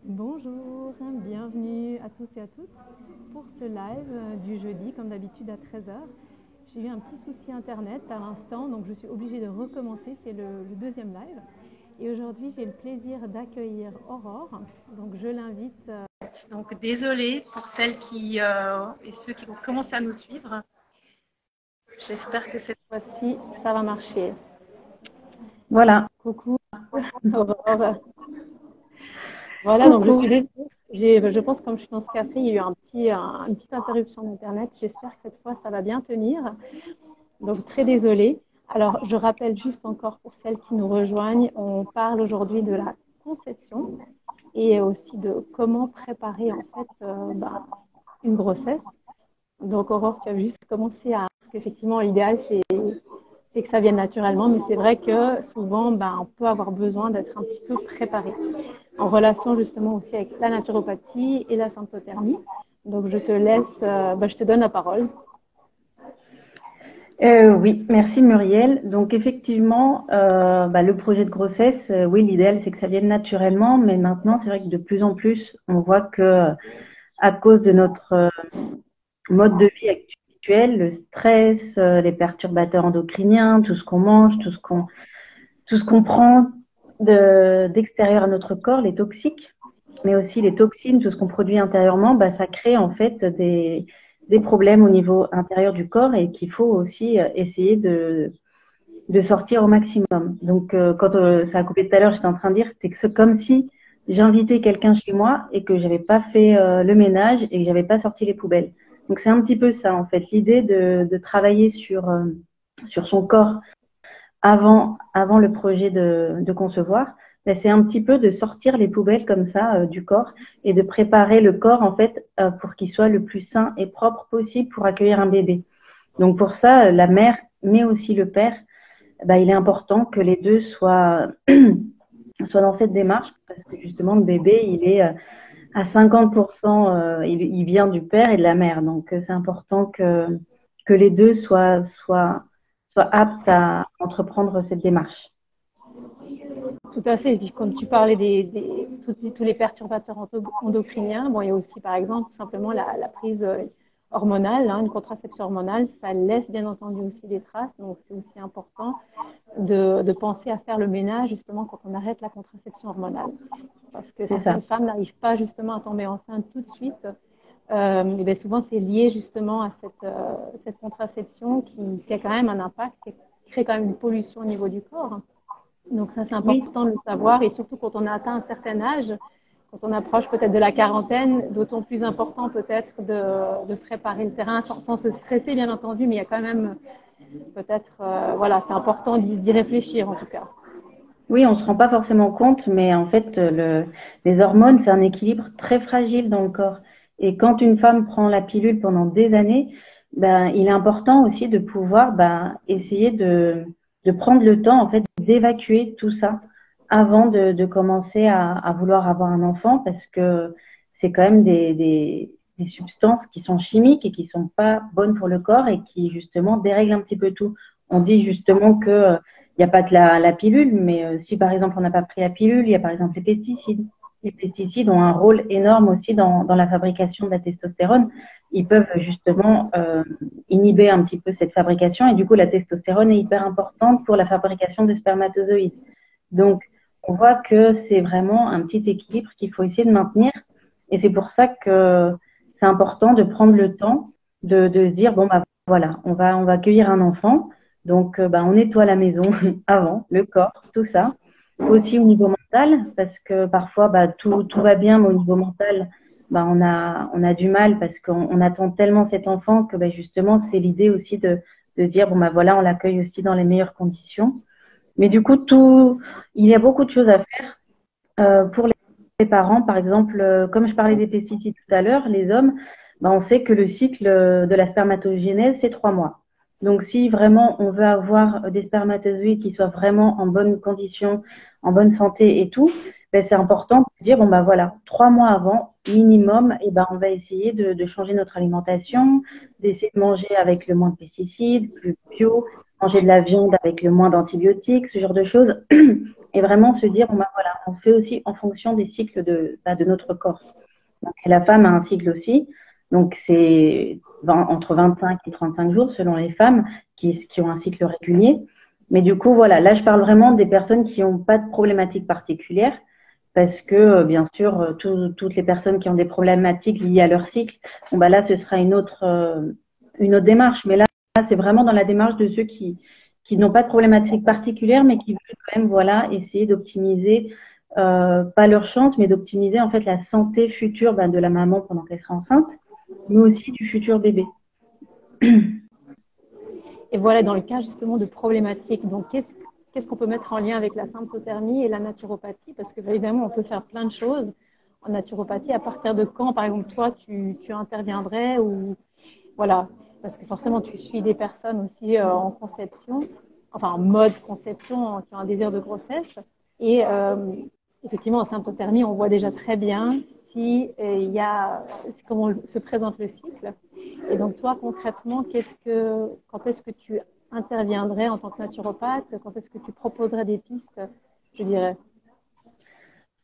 Bonjour, bienvenue à tous et à toutes pour ce live du jeudi, comme d'habitude à 13 heures. J'ai eu un petit souci internet à l'instant, donc je suis obligée de recommencer, c'est le deuxième live. Et aujourd'hui, j'ai le plaisir d'accueillir Aurore, donc je l'invite. Donc désolée pour celles et ceux qui vont commencer à nous suivre. J'espère que cette fois-ci, ça va marcher. Voilà. Coucou, Aurore. Voilà, donc je Coucou. suis désolée. Je pense que comme je suis dans ce café, il y a eu une petite interruption d'Internet. J'espère que cette fois, ça va bien tenir. Donc, très désolée. Alors, je rappelle juste encore pour celles qui nous rejoignent, on parle aujourd'hui de la conception et aussi de comment préparer en fait une grossesse. Donc, Aurore, tu as juste commencé à... Parce qu'effectivement, l'idéal, c'est que ça vienne naturellement, mais c'est vrai que souvent, on peut avoir besoin d'être un petit peu préparé en relation justement aussi avec la naturopathie et la symptothermie. Donc, je te laisse, je te donne la parole. Oui, merci Muriel. Donc effectivement, le projet de grossesse, oui, l'idéal c'est que ça vienne naturellement, mais maintenant c'est vrai que de plus en plus, on voit que à cause de notre mode de vie actuel, le stress, les perturbateurs endocriniens, tout ce qu'on mange, tout ce qu'on prend d'extérieur à notre corps, les toxiques, mais aussi les toxines, tout ce qu'on produit intérieurement, ça crée en fait des problèmes au niveau intérieur du corps et qu'il faut aussi essayer de sortir au maximum. Donc, quand ça a coupé tout à l'heure, j'étais en train de dire, c'était que c'est comme si j'invitais quelqu'un chez moi et que j'avais pas fait le ménage et que j'avais pas sorti les poubelles. Donc, c'est un petit peu ça, en fait, l'idée de travailler sur son corps avant le projet de concevoir, c'est un petit peu de sortir les poubelles comme ça du corps et de préparer le corps en fait pour qu'il soit le plus sain et propre possible pour accueillir un bébé. Donc pour ça, la mère, mais aussi le père, il est important que les deux soient, soient dans cette démarche parce que justement le bébé, il est à 50%, il vient du père et de la mère. Donc c'est important que les deux soient aptes à entreprendre cette démarche. Tout à fait. Et puis, comme tu parlais tous les perturbateurs endocriniens, bon, il y a aussi, par exemple, tout simplement la prise hormonale, une contraception hormonale, ça laisse bien entendu aussi des traces. Donc, c'est aussi important de penser à faire le ménage justement quand on arrête la contraception hormonale. Parce que C'est ça. certaines femmes n'arrivent pas justement à tomber enceinte tout de suite. Et bien souvent, c'est lié justement à cette contraception qui a quand même un impact, qui crée quand même une pollution au niveau du corps. Donc ça, c'est Oui, important de le savoir. Et surtout quand on a atteint un certain âge, quand on approche peut-être de la quarantaine, d'autant plus important peut-être de préparer le terrain sans se stresser, bien entendu, mais il y a quand même peut-être, voilà, c'est important d'y réfléchir en tout cas. oui, on se rend pas forcément compte, mais en fait, les hormones, c'est un équilibre très fragile dans le corps. Et quand une femme prend la pilule pendant des années, il est important aussi de pouvoir essayer de prendre le temps en fait d'évacuer tout ça avant de commencer à vouloir avoir un enfant, parce que c'est quand même des substances qui sont chimiques et qui sont pas bonnes pour le corps et qui justement dérèglent un petit peu tout. On dit justement que il n'y a pas que la pilule, mais si par exemple on n'a pas pris la pilule, il y a par exemple les pesticides. Les pesticides ont un rôle énorme aussi dans la fabrication de la testostérone. Ils peuvent justement inhiber un petit peu cette fabrication et du coup la testostérone est hyper importante pour la fabrication de spermatozoïdes. Donc on voit que c'est vraiment un petit équilibre qu'il faut essayer de maintenir et c'est pour ça que c'est important de prendre le temps de se dire bon voilà, on va accueillir un enfant. Donc, on nettoie la maison avant, le corps, tout ça. Aussi au niveau mental, parce que parfois, tout va bien, mais au niveau mental, on a du mal parce qu'on attend tellement cet enfant que justement, c'est l'idée aussi de dire, voilà, on l'accueille aussi dans les meilleures conditions. Mais du coup, il y a beaucoup de choses à faire pour les parents. Par exemple, comme je parlais des pesticides tout à l'heure, les hommes, on sait que le cycle de la spermatogénèse, c'est 3 mois. Donc, si vraiment on veut avoir des spermatozoïdes qui soient vraiment en bonne condition, en bonne santé et tout, c'est important de dire, voilà, 3 mois avant, minimum, on va essayer de changer notre alimentation, d'essayer de manger avec le moins de pesticides, plus bio, manger de la viande avec le moins d'antibiotiques, ce genre de choses, et vraiment se dire, bon, bah, voilà, on fait aussi en fonction des cycles de notre corps. Donc, la femme a un cycle aussi, donc c'est entre 25 et 35 jours selon les femmes qui ont un cycle régulier. Mais du coup, voilà, là, je parle vraiment des personnes qui n'ont pas de problématiques particulières, parce que, bien sûr, toutes les personnes qui ont des problématiques liées à leur cycle, bon, bah là, ce sera une autre démarche. Mais là, c'est vraiment dans la démarche de ceux qui n'ont pas de problématiques particulières, mais qui veulent quand même, voilà, essayer d'optimiser, pas leur chance, mais d'optimiser en fait la santé future de la maman pendant qu'elle sera enceinte, mais aussi du futur bébé. Et voilà, dans le cas justement de problématiques, donc qu'est-ce qu'on peut mettre en lien avec la symptothermie et la naturopathie? Parce que évidemment, on peut faire plein de choses en naturopathie. À partir de quand, par exemple, toi, tu interviendrais ou voilà, parce que forcément, tu suis des personnes aussi en conception, enfin en mode conception, qui ont un désir de grossesse. Et effectivement, en symptothermie, on voit déjà très bien si il y a comment se présente le cycle. Et donc, toi, concrètement, quand est-ce que tu interviendrais en tant que naturopathe? Quand est-ce que tu proposerais des pistes, je dirais?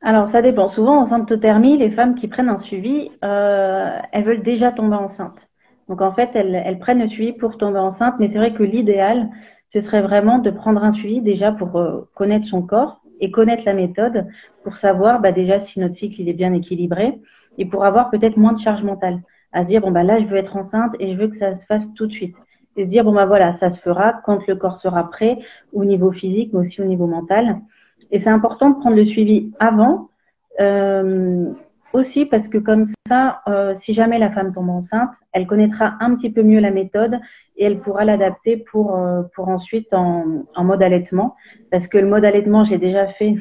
Alors, ça dépend. Souvent, en symptothermie, les femmes qui prennent un suivi, elles veulent déjà tomber enceinte. Donc, en fait, elles prennent le suivi pour tomber enceinte, mais c'est vrai que l'idéal, ce serait vraiment de prendre un suivi déjà pour connaître son corps et connaître la méthode pour savoir déjà si notre cycle il est bien équilibré et pour avoir peut-être moins de charge mentale. À se dire, bon, là, je veux être enceinte et je veux que ça se fasse tout de suite. Et se dire, bon, voilà, ça se fera quand le corps sera prêt au niveau physique, mais aussi au niveau mental. Et c'est important de prendre le suivi avant, aussi parce que comme ça, si jamais la femme tombe enceinte, elle connaîtra un petit peu mieux la méthode et elle pourra l'adapter pour ensuite en mode allaitement. Parce que le mode allaitement, j'ai déjà fait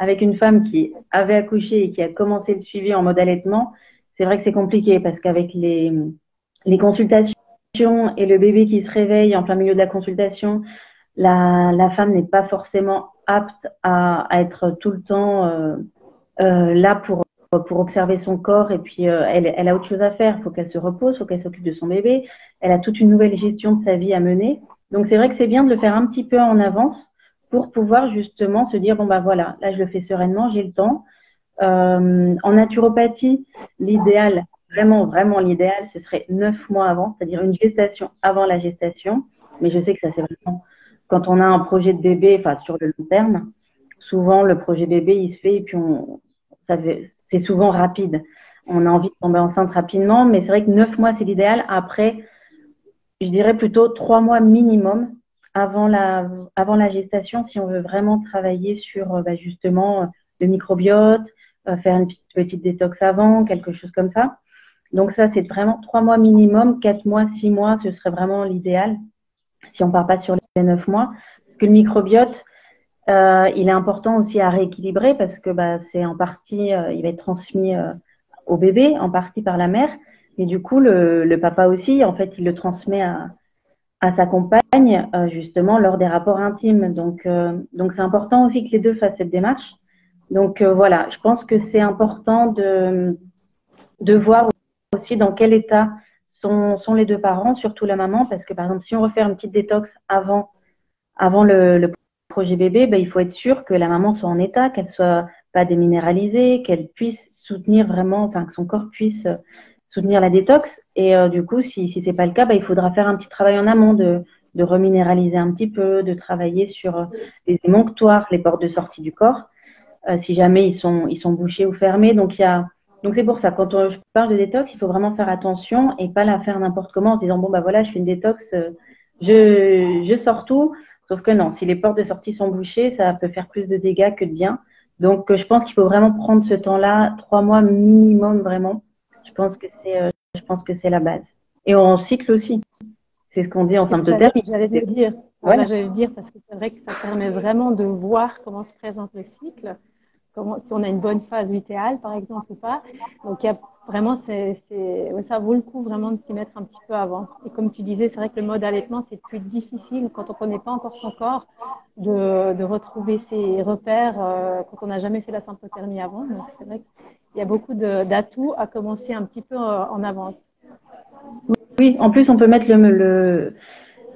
avec une femme qui avait accouché et qui a commencé le suivi en mode allaitement. C'est vrai que c'est compliqué parce qu'avec les consultations et le bébé qui se réveille en plein milieu de la consultation, la femme n'est pas forcément apte à être tout le temps là pour observer son corps et puis elle a autre chose à faire. Il faut qu'elle se repose, il faut qu'elle s'occupe de son bébé. Elle a toute une nouvelle gestion de sa vie à mener. Donc c'est vrai que c'est bien de le faire un petit peu en avance pour pouvoir justement se dire, bon voilà, là je le fais sereinement, j'ai le temps. En naturopathie, l'idéal, vraiment l'idéal, ce serait 9 mois avant, c'est-à-dire une gestation avant la gestation. Mais je sais que ça, c'est vraiment quand on a un projet de bébé, enfin sur le long terme, souvent le projet bébé, il se fait et puis c'est souvent rapide. On a envie de tomber enceinte rapidement, mais c'est vrai que 9 mois, c'est l'idéal. Après, je dirais plutôt 3 mois minimum avant la gestation, si on veut vraiment travailler sur justement le microbiote, faire une petite détox avant, quelque chose comme ça. Donc ça, c'est vraiment 3 mois minimum, 4 mois, 6 mois, ce serait vraiment l'idéal si on part pas sur les 9 mois. Parce que le microbiote, il est important aussi à rééquilibrer parce que c'est en partie, il va être transmis au bébé, en partie par la mère. Et du coup, le papa aussi, en fait, il le transmet à sa compagne, justement, lors des rapports intimes. Donc c'est important aussi que les deux fassent cette démarche. Donc voilà, je pense que c'est important de voir aussi dans quel état sont les deux parents, surtout la maman, parce que par exemple, si on veut faire une petite détox avant le projet bébé, il faut être sûr que la maman soit en état, qu'elle soit pas déminéralisée, qu'elle puisse soutenir vraiment, enfin que son corps puisse soutenir la détox. Et du coup, si c'est pas le cas, il faudra faire un petit travail en amont de reminéraliser un petit peu, de travailler sur les émonctoires, les portes de sortie du corps, si jamais ils sont bouchés ou fermés. Donc c'est pour ça, quand je parle de détox, il faut vraiment faire attention et pas la faire n'importe comment en se disant, bon, voilà, je fais une détox, je sors tout. Sauf que non, si les portes de sortie sont bouchées, ça peut faire plus de dégâts que de bien. Donc, je pense qu'il faut vraiment prendre ce temps-là, 3 mois minimum, vraiment. Je pense que c'est la base. Et en cycle aussi. C'est ce qu'on dit en symptothermie. J'allais te dire, Voilà. j'allais le dire parce que c'est vrai que ça permet vraiment de voir comment se présente le cycle, si on a une bonne phase lutéale, par exemple, ou pas. Donc, il y a vraiment, ça vaut le coup vraiment de s'y mettre un petit peu avant. Et comme tu disais, c'est vrai que le mode allaitement, c'est plus difficile quand on ne connaît pas encore son corps de retrouver ses repères quand on n'a jamais fait la symptothermie avant. Donc, c'est vrai qu'il y a beaucoup d'atouts à commencer un petit peu en avance. Oui, en plus, on peut mettre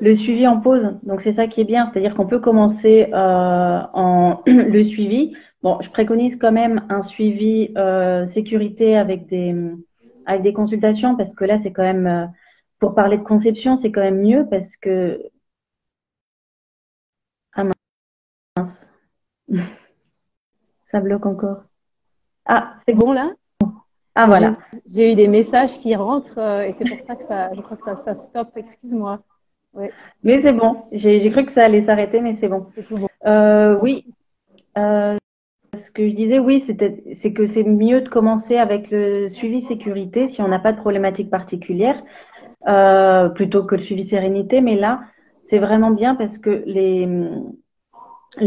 le suivi en pause. Donc c'est ça qui est bien, c'est-à-dire qu'on peut commencer en le suivi. Bon, je préconise quand même un suivi sécurité avec des consultations parce que là c'est quand même pour parler de conception, c'est quand même mieux parce que ah mince, ça bloque encore. Ah, c'est bon. Bon là? Ah J'ai voilà. j'ai eu des messages qui rentrent et c'est pour ça que je crois que ça stoppe. Excuse-moi. Oui, Mais c'est bon. J'ai cru que ça allait s'arrêter, mais c'est bon. c'est tout bon. Oui. Ce que je disais, oui, c'est que c'est mieux de commencer avec le suivi sécurité si on n'a pas de problématique particulière, plutôt que le suivi sérénité. Mais là, c'est vraiment bien parce que les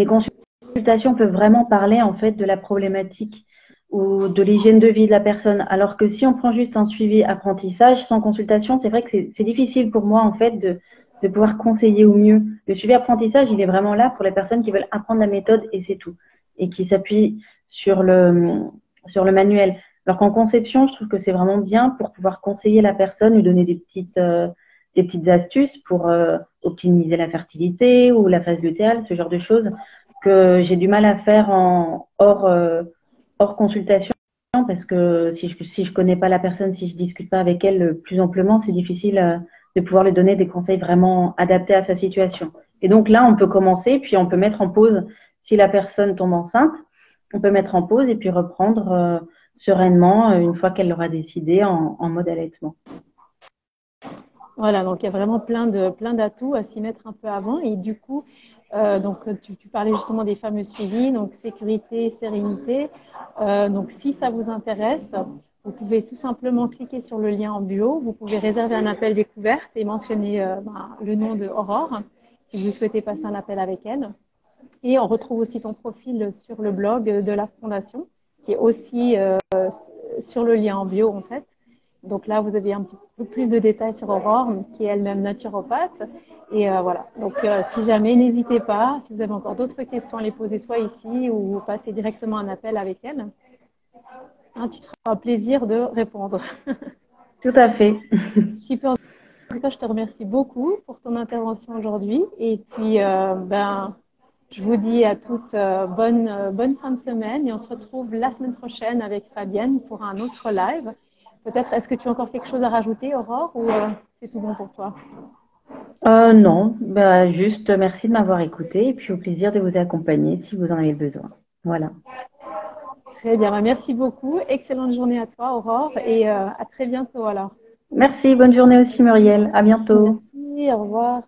consultations peuvent vraiment parler en fait de la problématique ou de l'hygiène de vie de la personne. Alors que si on prend juste un suivi apprentissage sans consultation, c'est vrai que c'est difficile pour moi en fait de pouvoir conseiller au mieux. Le suivi apprentissage, il est vraiment là pour les personnes qui veulent apprendre la méthode et c'est tout. Et qui s'appuient sur le manuel. Alors qu'en conception, je trouve que c'est vraiment bien pour pouvoir conseiller la personne, lui donner des petites astuces pour optimiser la fertilité ou la phase lutéale, ce genre de choses que j'ai du mal à faire hors consultation parce que si je connais pas la personne, si je discute pas avec elle plus amplement, c'est difficile de pouvoir lui donner des conseils vraiment adaptés à sa situation. Et donc là, on peut commencer, puis on peut mettre en pause si la personne tombe enceinte, on peut mettre en pause et puis reprendre sereinement une fois qu'elle l'aura décidé en mode allaitement. Voilà, donc il y a vraiment plein d'atouts à s'y mettre un peu avant. Et du coup, donc tu parlais justement des fameux suivis, donc sécurité, sérénité. Donc si ça vous intéresse, vous pouvez tout simplement cliquer sur le lien en bio. Vous pouvez réserver un appel découverte et mentionner le nom de Aurore si vous souhaitez passer un appel avec elle. Et on retrouve aussi ton profil sur le blog de la Fondation, qui est aussi sur le lien en bio en fait. Donc là, vous avez un petit peu plus de détails sur Aurore, qui est elle-même naturopathe. Et voilà. Donc si jamais, n'hésitez pas. Si vous avez encore d'autres questions à les poser, soit ici ou passer directement un appel avec elle, hein, tu te feras plaisir de répondre. Tout à fait. Super. En tout cas, je te remercie beaucoup pour ton intervention aujourd'hui. Et puis, je vous dis à toutes bonne fin de semaine et on se retrouve la semaine prochaine avec Fabienne pour un autre live. Peut-être, est-ce que tu as encore quelque chose à rajouter, Aurore, ou c'est tout bon pour toi? Non, bah, juste merci de m'avoir écouté et puis au plaisir de vous accompagner si vous en avez besoin. Voilà. Très bien, merci beaucoup. Excellente journée à toi, Aurore, et à très bientôt alors. Merci, bonne journée aussi Muriel. À bientôt. Merci, au revoir.